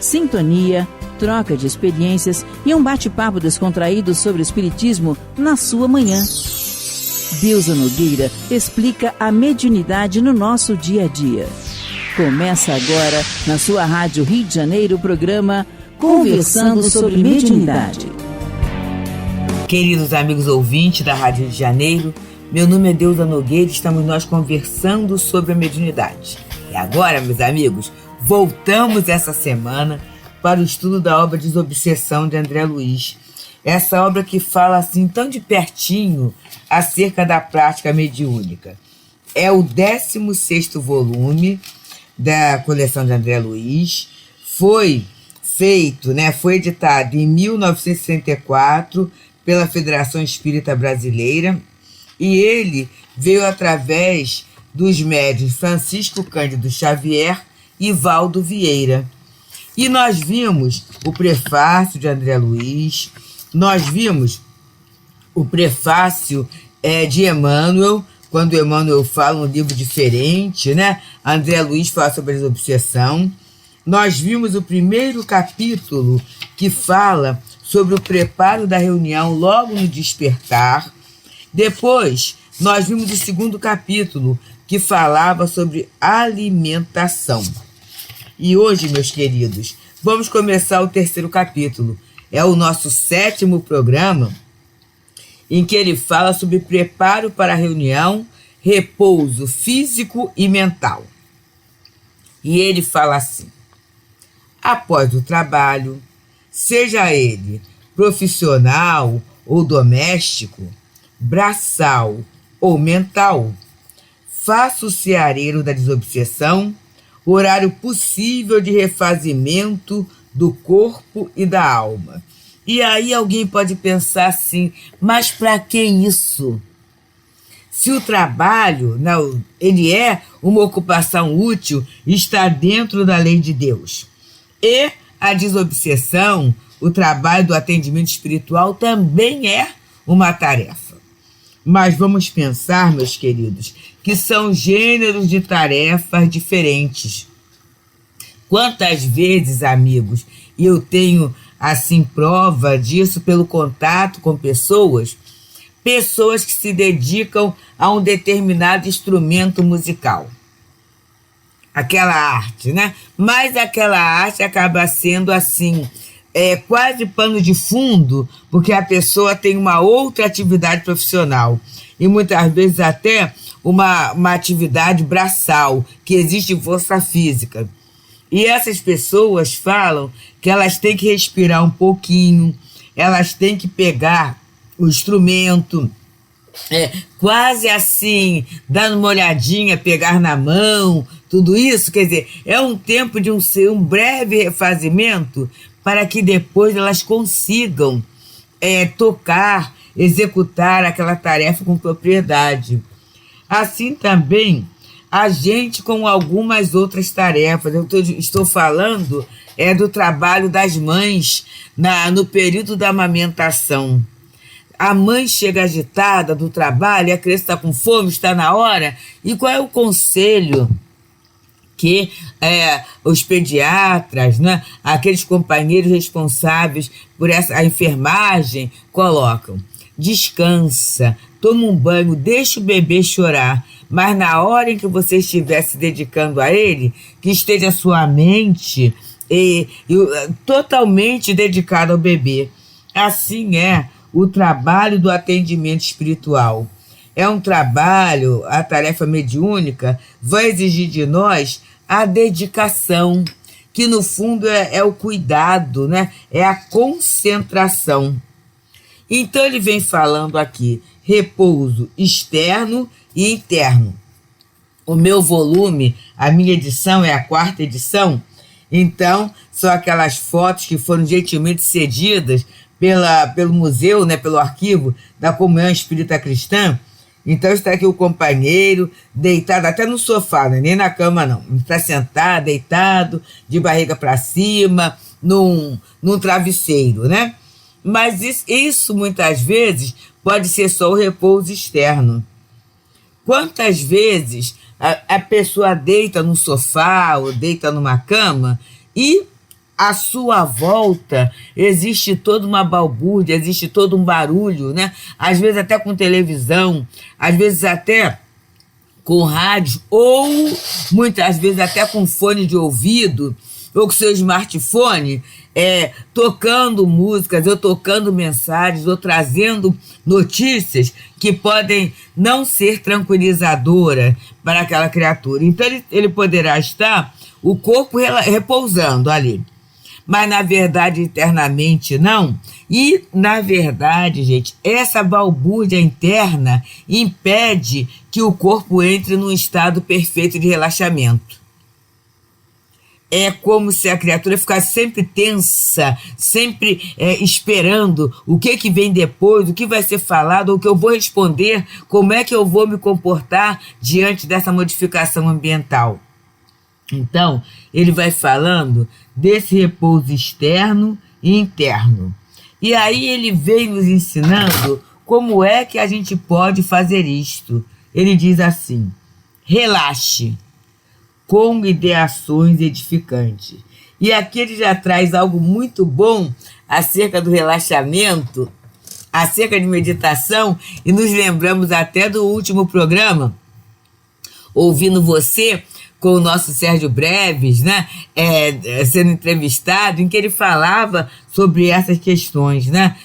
sintonia, troca de experiências e um bate-papo descontraído sobre o Espiritismo na sua manhã. Deusa Nogueira explica a mediunidade no nosso dia a dia. Começa agora, na sua Rádio Rio de Janeiro, o programa Conversando sobre Mediunidade. Queridos amigos ouvintes da Rádio Rio de Janeiro, meu nome é Deusa Nogueira e estamos nós conversando sobre a mediunidade. E agora, meus amigos, voltamos essa semana para o estudo da obra Desobsessão de André Luiz. Essa obra que fala assim tão de pertinho acerca da prática mediúnica. É o 16º volume da coleção de André Luiz. Foi editado em 1964 pela Federação Espírita Brasileira e ele veio através dos médiuns Francisco Cândido Xavier e Valdo Vieira. E nós vimos o prefácio de André Luiz, nós vimos o prefácio de Emmanuel, quando Emmanuel fala um livro diferente, né? André Luiz fala sobre a desobsessão. Nós vimos o primeiro capítulo que fala sobre o preparo da reunião logo no despertar. Depois, nós vimos o segundo capítulo que falava sobre alimentação. E hoje, meus queridos, vamos começar o terceiro capítulo. É o nosso 7º programa, em que ele fala sobre preparo para a reunião, repouso físico e mental. E ele fala assim: após o trabalho, seja ele profissional ou doméstico, braçal ou mental, faça o ceareiro da desobsessão, horário possível de refazimento do corpo e da alma. E aí alguém pode pensar assim, mas para que isso? Se o trabalho, não, ele é uma ocupação útil, está dentro da lei de Deus. E a desobsessão, o trabalho do atendimento espiritual também é uma tarefa. Mas vamos pensar, meus queridos, que são gêneros de tarefas diferentes. Quantas vezes, amigos, eu tenho assim prova disso pelo contato com pessoas que se dedicam a um determinado instrumento musical. Aquela arte, né? Mas aquela arte acaba sendo assim, quase pano de fundo, porque a pessoa tem uma outra atividade profissional. E muitas vezes até uma atividade braçal, que existe força física. E essas pessoas falam que elas têm que respirar um pouquinho, elas têm que pegar o instrumento, quase assim, dando uma olhadinha, pegar na mão, tudo isso, quer dizer, é um tempo de um breve refazimento para que depois elas consigam tocar, executar aquela tarefa com propriedade. Assim também, a gente com algumas outras tarefas. Eu estou falando do trabalho das mães no período da amamentação. A mãe chega agitada do trabalho, a criança está com fome, está na hora. E qual é o conselho que os pediatras, né, aqueles companheiros responsáveis por a enfermagem, colocam? Descansa, toma um banho, deixa o bebê chorar, mas na hora em que você estiver se dedicando a ele, que esteja a sua mente totalmente dedicada ao bebê. Assim é o trabalho do atendimento espiritual. É um trabalho, a tarefa mediúnica vai exigir de nós a dedicação, que no fundo é o cuidado, né? É a concentração. Então ele vem falando aqui, repouso externo e interno. O meu volume, a minha edição é a 4ª edição, então são aquelas fotos que foram gentilmente cedidas pelo museu, né, pelo arquivo da Comunhão Espírita Cristã. Então está aqui o companheiro, deitado até no sofá, né? Nem na cama não, está sentado, deitado, de barriga para cima, num travesseiro, né? Mas isso muitas vezes pode ser só o repouso externo. Quantas vezes a pessoa deita num sofá ou deita numa cama e à sua volta existe toda uma balbúrdia, existe todo um barulho, né? Às vezes até com televisão, às vezes até com rádio, ou muitas vezes até com fone de ouvido, ou com seu smartphone, tocando músicas, ou tocando mensagens, ou trazendo notícias que podem não ser tranquilizadoras para aquela criatura. Então ele poderá estar, o corpo repousando ali, mas na verdade internamente não. E na verdade, gente, essa balbúrdia interna impede que o corpo entre num estado perfeito de relaxamento. É como se a criatura ficasse sempre tensa, sempre esperando o que vem depois, o que vai ser falado, o que eu vou responder, como é que eu vou me comportar diante dessa modificação ambiental. Então, ele vai falando desse repouso externo e interno. E aí ele vem nos ensinando como é que a gente pode fazer isto. Ele diz assim: relaxe com ideações edificantes. E aqui ele já traz algo muito bom acerca do relaxamento, acerca de meditação, e nos lembramos até do último programa, ouvindo você, com o nosso Sérgio Breves, né, sendo entrevistado, em que ele falava sobre essas questões, né,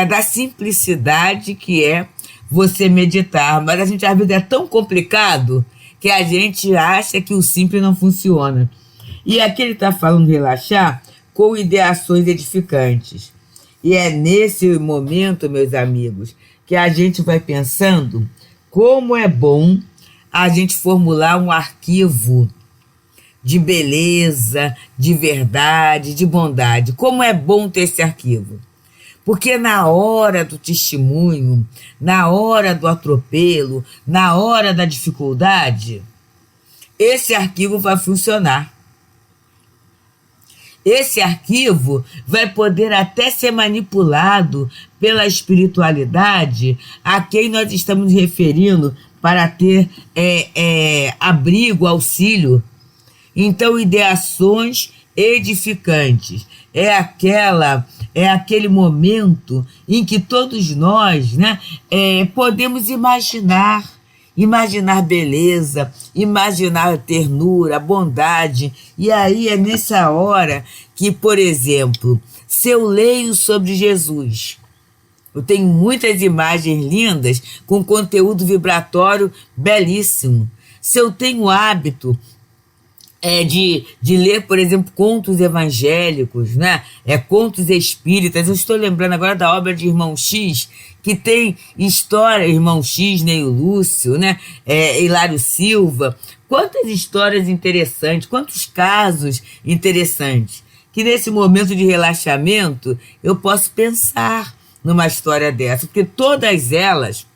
da simplicidade que é você meditar. Mas a gente às vezes é tão complicado que a gente acha que o simples não funciona. E aqui ele está falando de relaxar com ideações edificantes. E é nesse momento, meus amigos, que a gente vai pensando como é bom a gente formular um arquivo de beleza, de verdade, de bondade. Como é bom ter esse arquivo. Porque na hora do testemunho, na hora do atropelo, na hora da dificuldade, esse arquivo vai funcionar. Esse arquivo vai poder até ser manipulado pela espiritualidade a quem nós estamos nos referindo para ter abrigo, auxílio. Então, ideações edificantes é aquele momento em que todos nós, né, podemos imaginar beleza, imaginar ternura, bondade. E aí é nessa hora que, por exemplo, se eu leio sobre Jesus, eu tenho muitas imagens lindas com conteúdo vibratório belíssimo. Se eu tenho o hábito de ler, por exemplo, contos evangélicos, né? Contos espíritas. Eu estou lembrando agora da obra de Irmão X, que tem história, Irmão X, Neio Lúcio, né? Hilário Silva. Quantas histórias interessantes, quantos casos interessantes, que nesse momento de relaxamento eu posso pensar numa história dessa, porque todas elas,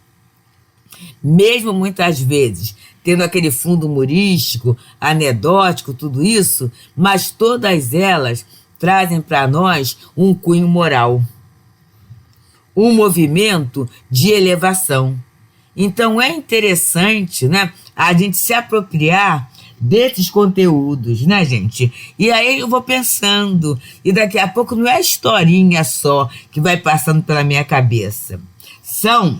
mesmo muitas vezes tendo aquele fundo humorístico, anedótico, tudo isso, mas todas elas trazem para nós um cunho moral, um movimento de elevação. Então é interessante, né, a gente se apropriar desses conteúdos, né, gente? E aí eu vou pensando, e daqui a pouco não é historinha só que vai passando pela minha cabeça, são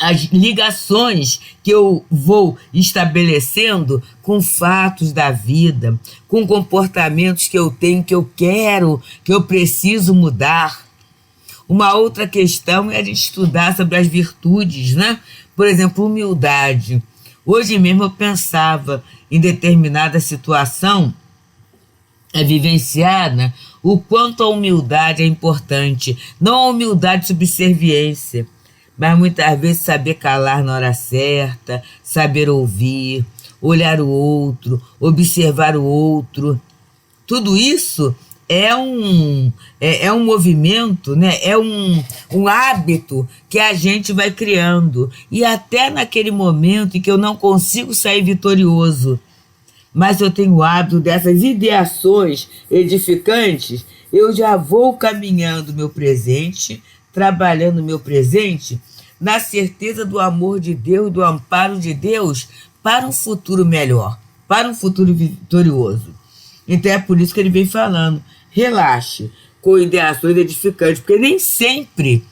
as ligações que eu vou estabelecendo com fatos da vida, com comportamentos que eu tenho, que eu quero, que eu preciso mudar. Uma outra questão é a gente estudar sobre as virtudes, né? Por exemplo, humildade. Hoje mesmo eu pensava em determinada situação vivenciada, o quanto a humildade é importante. Não a humildade de subserviência, mas muitas vezes saber calar na hora certa, saber ouvir, olhar o outro, observar o outro. Tudo isso é um movimento, né? É um hábito que a gente vai criando. E até naquele momento em que eu não consigo sair vitorioso, mas eu tenho o hábito dessas ideações edificantes, eu já vou caminhando meu presente, trabalhando meu presente, na certeza do amor de Deus, do amparo de Deus, para um futuro melhor, para um futuro vitorioso. Então é por isso que ele vem falando. Relaxe com ideações edificantes, porque nem sempre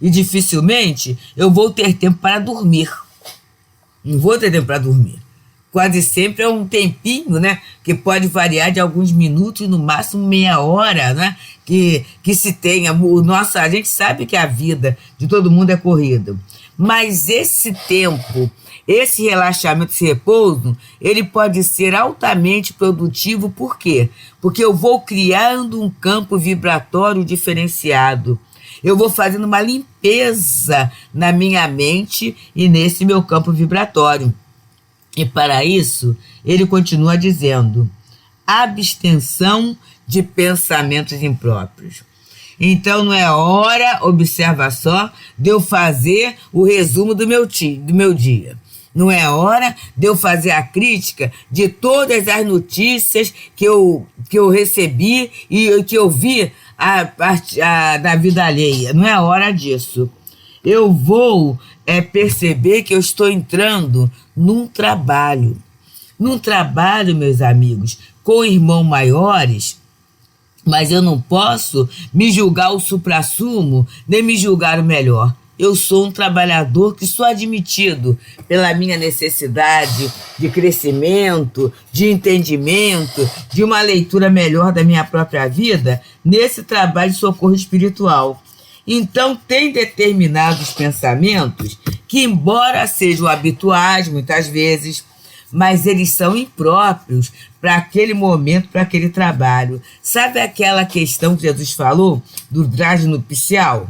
e dificilmente eu vou ter tempo para dormir. Não vou ter tempo para dormir. Quase sempre é um tempinho, né? Que pode variar de alguns minutos, no máximo meia hora, né? Que se tenha. A gente sabe que a vida de todo mundo é corrida. Mas esse tempo, esse relaxamento, esse repouso, ele pode ser altamente produtivo. Por quê? Porque eu vou criando um campo vibratório diferenciado. Eu vou fazendo uma limpeza na minha mente e nesse meu campo vibratório. E para isso, ele continua dizendo, abstenção de pensamentos impróprios. Então não é hora, observa só, de eu fazer o resumo do meu dia. Não é hora de eu fazer a crítica de todas as notícias que eu recebi e que eu vi da vida alheia. Não é hora disso. Eu vou perceber que eu estou entrando num trabalho. Num trabalho, meus amigos, com irmãos maiores, mas eu não posso me julgar o suprassumo, nem me julgar o melhor. Eu sou um trabalhador que sou admitido pela minha necessidade de crescimento, de entendimento, de uma leitura melhor da minha própria vida, nesse trabalho de socorro espiritual. Então, tem determinados pensamentos que, embora sejam habituais, muitas vezes, mas eles são impróprios para aquele momento, para aquele trabalho. Sabe aquela questão que Jesus falou do traje nupcial?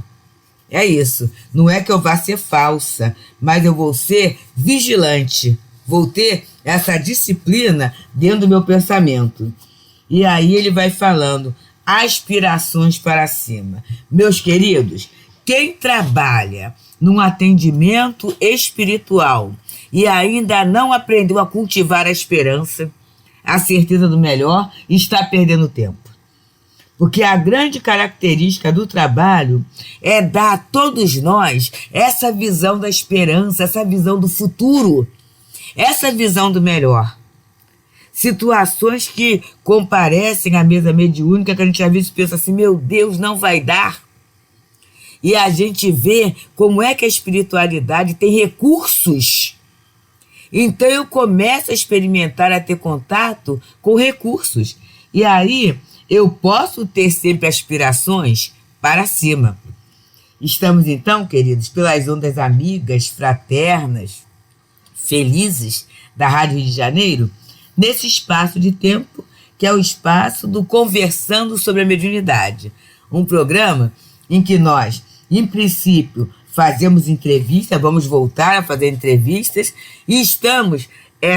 É isso. Não é que eu vá ser falsa, mas eu vou ser vigilante. Vou ter essa disciplina dentro do meu pensamento. E aí ele vai falando, aspirações para cima. Meus queridos, quem trabalha num atendimento espiritual e ainda não aprendeu a cultivar a esperança, a certeza do melhor, está perdendo tempo. Porque a grande característica do trabalho é dar a todos nós essa visão da esperança, essa visão do futuro, essa visão do melhor. Situações que comparecem à mesa mediúnica, que a gente às vezes pensa assim, meu Deus, não vai dar. E a gente vê como é que a espiritualidade tem recursos. Então eu começo a experimentar, a ter contato com recursos. E aí eu posso ter sempre aspirações para cima. Estamos então, queridos, pelas ondas amigas, fraternas, felizes da Rádio Rio de Janeiro, nesse espaço de tempo que é o espaço do Conversando sobre a Mediunidade. Um programa em que nós, em princípio, fazemos entrevistas, vamos voltar a fazer entrevistas e estamos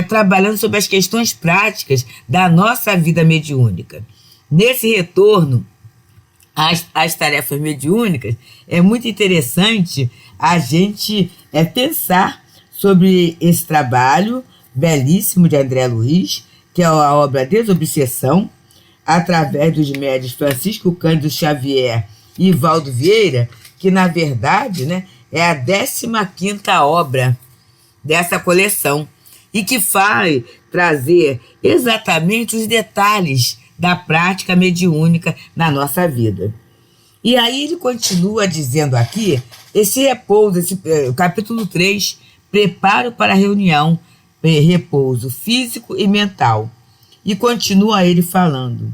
trabalhando sobre as questões práticas da nossa vida mediúnica. Nesse retorno às tarefas mediúnicas, é muito interessante a gente pensar sobre esse trabalho belíssimo de André Luiz, que é a obra Desobsessão, através dos médiuns Francisco Cândido Xavier e Valdo Vieira, que na verdade, né, é a 15ª obra dessa coleção e que vai trazer exatamente os detalhes da prática mediúnica na nossa vida. E aí ele continua dizendo aqui, esse repouso, capítulo 3, preparo para a reunião, repouso físico e mental. E continua ele falando,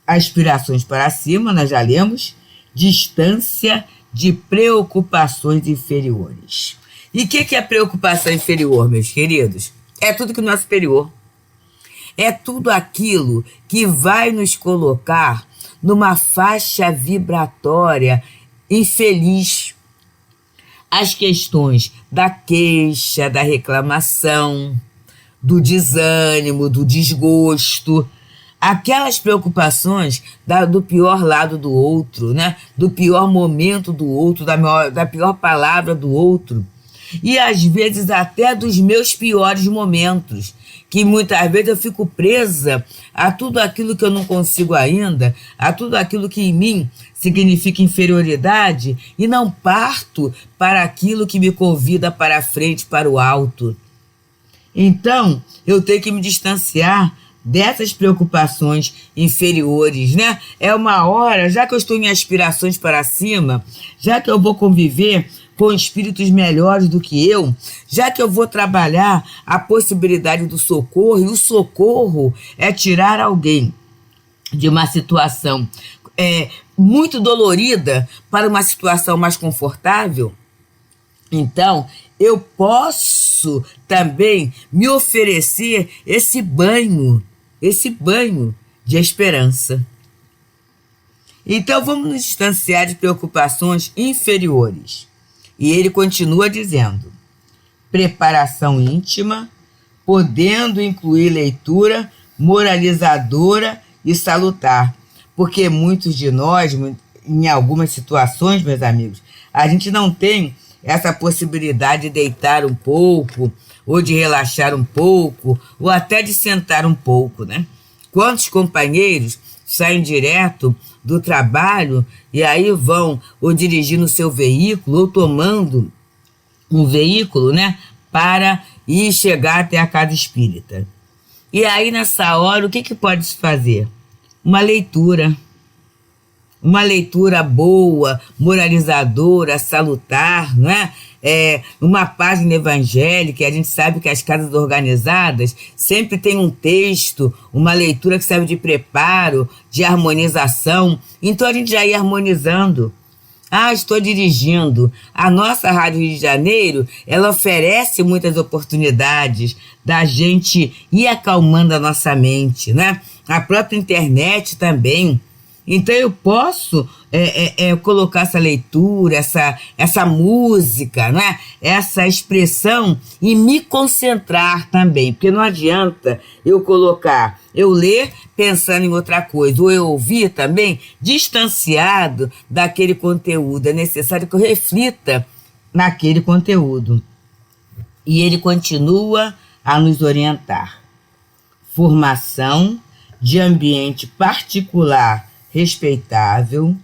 aspirações para cima, nós já lemos, distância de preocupações inferiores. E o que é preocupação inferior, meus queridos? É tudo que não é superior. É tudo aquilo que vai nos colocar numa faixa vibratória infeliz. As questões da queixa, da reclamação, do desânimo, do desgosto, aquelas preocupações do pior lado do outro, né? Do pior momento do outro, da pior palavra do outro. E às vezes até dos meus piores momentos, que muitas vezes eu fico presa a tudo aquilo que eu não consigo ainda, a tudo aquilo que em mim significa inferioridade e não parto para aquilo que me convida para a frente, para o alto. Então, eu tenho que me distanciar dessas preocupações inferiores, né? É uma hora, já que eu estou em aspirações para cima, já que eu vou conviver com espíritos melhores do que eu, já que eu vou trabalhar a possibilidade do socorro, e o socorro é tirar alguém de uma situação muito dolorida para uma situação mais confortável. Então, eu posso também me oferecer esse banho de esperança. Então, vamos nos distanciar de preocupações inferiores. E ele continua dizendo: preparação íntima, podendo incluir leitura moralizadora e salutar. Porque muitos de nós, em algumas situações, meus amigos, a gente não tem essa possibilidade de deitar um pouco, ou de relaxar um pouco, ou até de sentar um pouco, né? Quantos companheiros saem direto do trabalho e aí vão ou dirigindo o seu veículo ou tomando um veículo, né, para ir chegar até a casa espírita. E aí, nessa hora, o que pode se fazer? Uma leitura boa, moralizadora, salutar, não é? Uma página evangélica. A gente sabe que as casas organizadas sempre tem um texto, uma leitura que serve de preparo, de harmonização. Então a gente já ia harmonizando. Estou dirigindo. A nossa Rádio Rio de Janeiro, ela oferece muitas oportunidades da gente ir acalmando a nossa mente, né? A própria internet também. Então eu posso colocar essa leitura, essa música, né? Essa expressão e me concentrar também, porque não adianta eu ler pensando em outra coisa, ou eu ouvir também distanciado daquele conteúdo. É necessário que eu reflita naquele conteúdo. E ele continua a nos orientar. Formação de ambiente particular respeitável,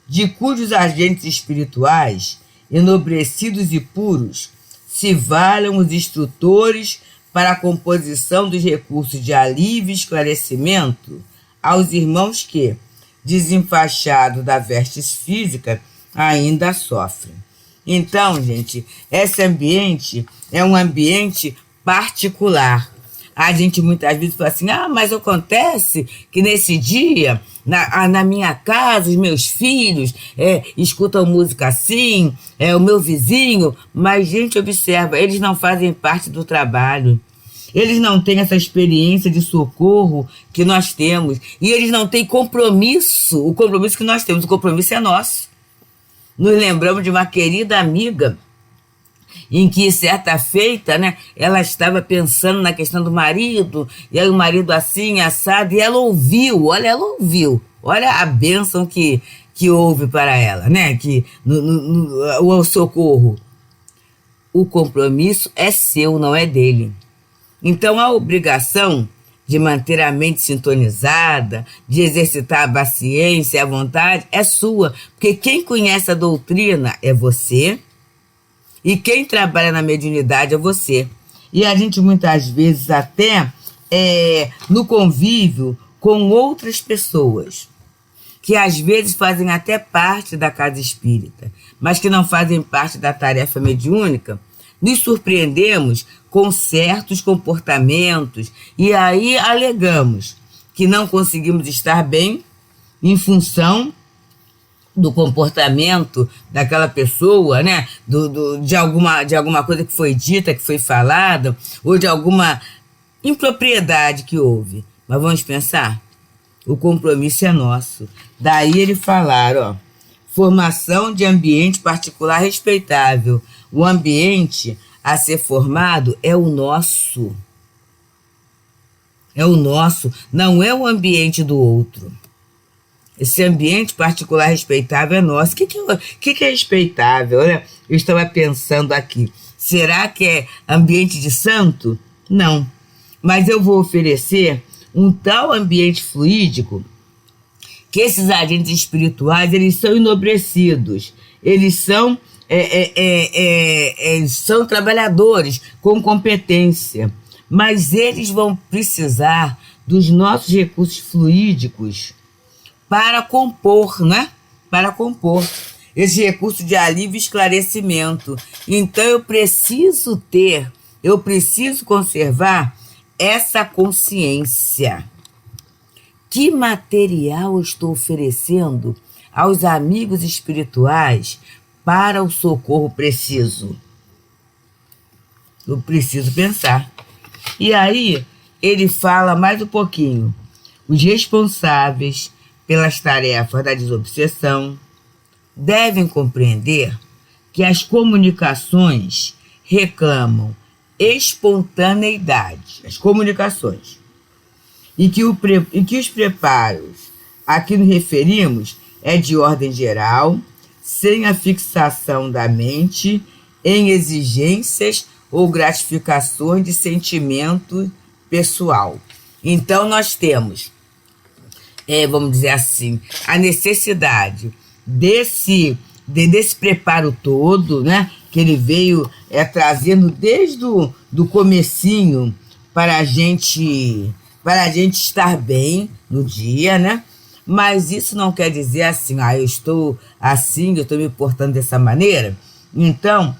de cujos agentes espirituais, enobrecidos e puros, se valham os instrutores para a composição dos recursos de alívio e esclarecimento aos irmãos que, desenfaixados da vestes física, ainda sofrem. Então, gente, esse ambiente é um ambiente particular. A gente muitas vezes fala assim, mas acontece que nesse dia, na minha casa, os meus filhos escutam música assim, o meu vizinho, mas, gente, observa, eles não fazem parte do trabalho. Eles não têm essa experiência de socorro que nós temos. E eles não têm compromisso, o compromisso que nós temos, o compromisso é nosso. Nos lembramos de uma querida amiga, em que, certa feita, né, ela estava pensando na questão do marido, e aí o marido assim, assado, e ela ouviu, olha a bênção que houve para ela, né, o socorro. O compromisso é seu, não é dele. Então, a obrigação de manter a mente sintonizada, de exercitar a paciência e a vontade, é sua, porque quem conhece a doutrina é você, e quem trabalha na mediunidade é você. E a gente muitas vezes até no convívio com outras pessoas, que às vezes fazem até parte da casa espírita, mas que não fazem parte da tarefa mediúnica, nos surpreendemos com certos comportamentos e aí alegamos que não conseguimos estar bem em função do comportamento daquela pessoa, né? De alguma coisa que foi dita, que foi falada, ou de alguma impropriedade que houve. Mas vamos pensar? O compromisso é nosso. Daí ele falar, formação de ambiente particular respeitável. O ambiente a ser formado é o nosso. É o nosso, não é o ambiente do outro. Esse ambiente particular respeitável é nosso. O que é respeitável? Olha, eu estava pensando aqui. Será que é ambiente de santo? Não. Mas eu vou oferecer um tal ambiente fluídico que esses agentes espirituais, eles são enobrecidos. Eles são trabalhadores com competência. Mas eles vão precisar dos nossos recursos fluídicos para compor, né? Para compor esse recurso de alívio e esclarecimento. Então eu preciso conservar essa consciência. Que material eu estou oferecendo aos amigos espirituais para o socorro preciso? Eu preciso pensar. E aí ele fala mais um pouquinho. Os responsáveis pelas tarefas da desobsessão devem compreender que as comunicações reclamam espontaneidade, as comunicações, e que os preparos a que nos referimos é de ordem geral, sem a fixação da mente em exigências ou gratificações de sentimento pessoal. Então nós temos, vamos dizer assim, a necessidade desse preparo todo, né, que ele veio trazendo desde do comecinho para a gente estar bem no dia, né? Mas isso não quer dizer assim, eu estou assim, eu estou me portando dessa maneira. Então,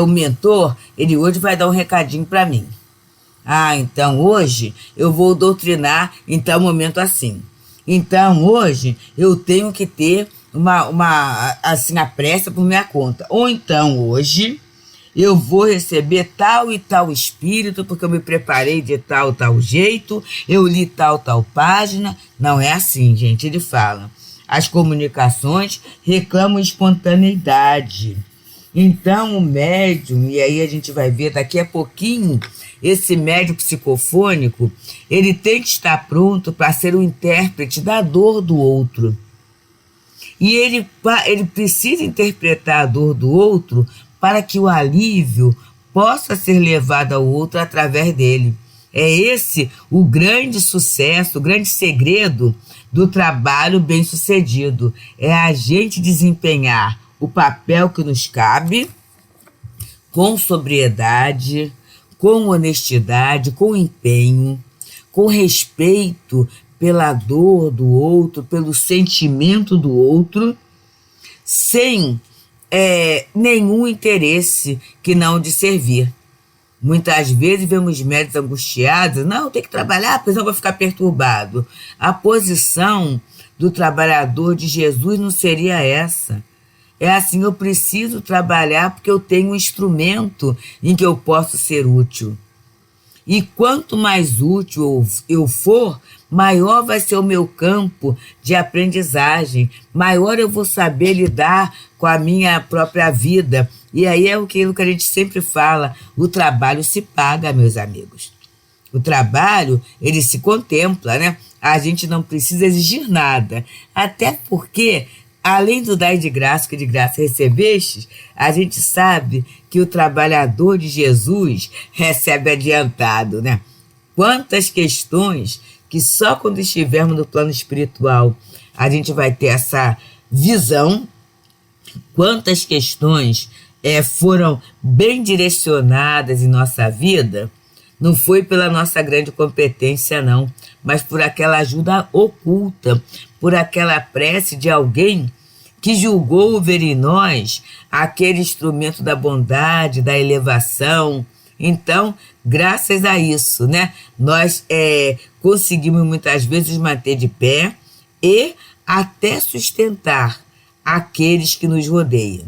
o mentor, ele hoje vai dar um recadinho para mim. Então hoje eu vou doutrinar em tal momento assim. Então hoje eu tenho que ter a prece por minha conta. Ou então hoje eu vou receber tal e tal espírito porque eu me preparei de tal jeito, eu li tal página. Não é assim, gente. Ele fala, as comunicações reclamam espontaneidade. Então o médium, e aí a gente vai ver daqui a pouquinho, esse médium psicofônico, ele tem que estar pronto para ser o intérprete da dor do outro. E ele precisa interpretar a dor do outro para que o alívio possa ser levado ao outro através dele. É esse o grande sucesso, o grande segredo do trabalho bem-sucedido. É a gente desempenhar o papel que nos cabe com sobriedade, com honestidade, com empenho, com respeito pela dor do outro, pelo sentimento do outro, sem nenhum interesse que não de servir. Muitas vezes vemos médicos angustiados, não, tem que trabalhar, porque senão vai ficar perturbado. A posição do trabalhador de Jesus não seria essa. É assim, eu preciso trabalhar porque eu tenho um instrumento em que eu posso ser útil. E quanto mais útil eu for, maior vai ser o meu campo de aprendizagem, maior eu vou saber lidar com a minha própria vida. E aí é aquilo que a gente sempre fala, o trabalho se paga, meus amigos. O trabalho, ele se contempla, né? A gente não precisa exigir nada, até porque, além do dar de graça, que de graça recebestes, a gente sabe que o trabalhador de Jesus recebe adiantado, né? Quantas questões que só quando estivermos no plano espiritual a gente vai ter essa visão. Quantas questões foram bem direcionadas em nossa vida, não foi pela nossa grande competência, não, mas por aquela ajuda oculta, por aquela prece de alguém que julgou ver em nós aquele instrumento da bondade, da elevação. Então, graças a isso, né, nós conseguimos muitas vezes manter de pé e até sustentar aqueles que nos rodeiam.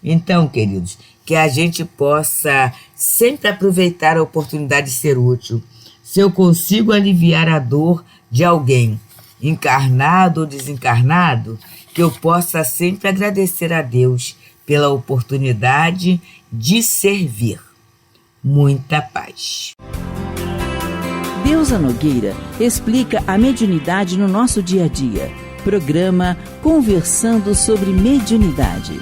Então, queridos, que a gente possa sempre aproveitar a oportunidade de ser útil. Se eu consigo aliviar a dor de alguém, encarnado ou desencarnado, que eu possa sempre agradecer a Deus pela oportunidade de servir. Muita paz. Deusa Nogueira explica a mediunidade no nosso dia a dia. Programa Conversando sobre Mediunidade.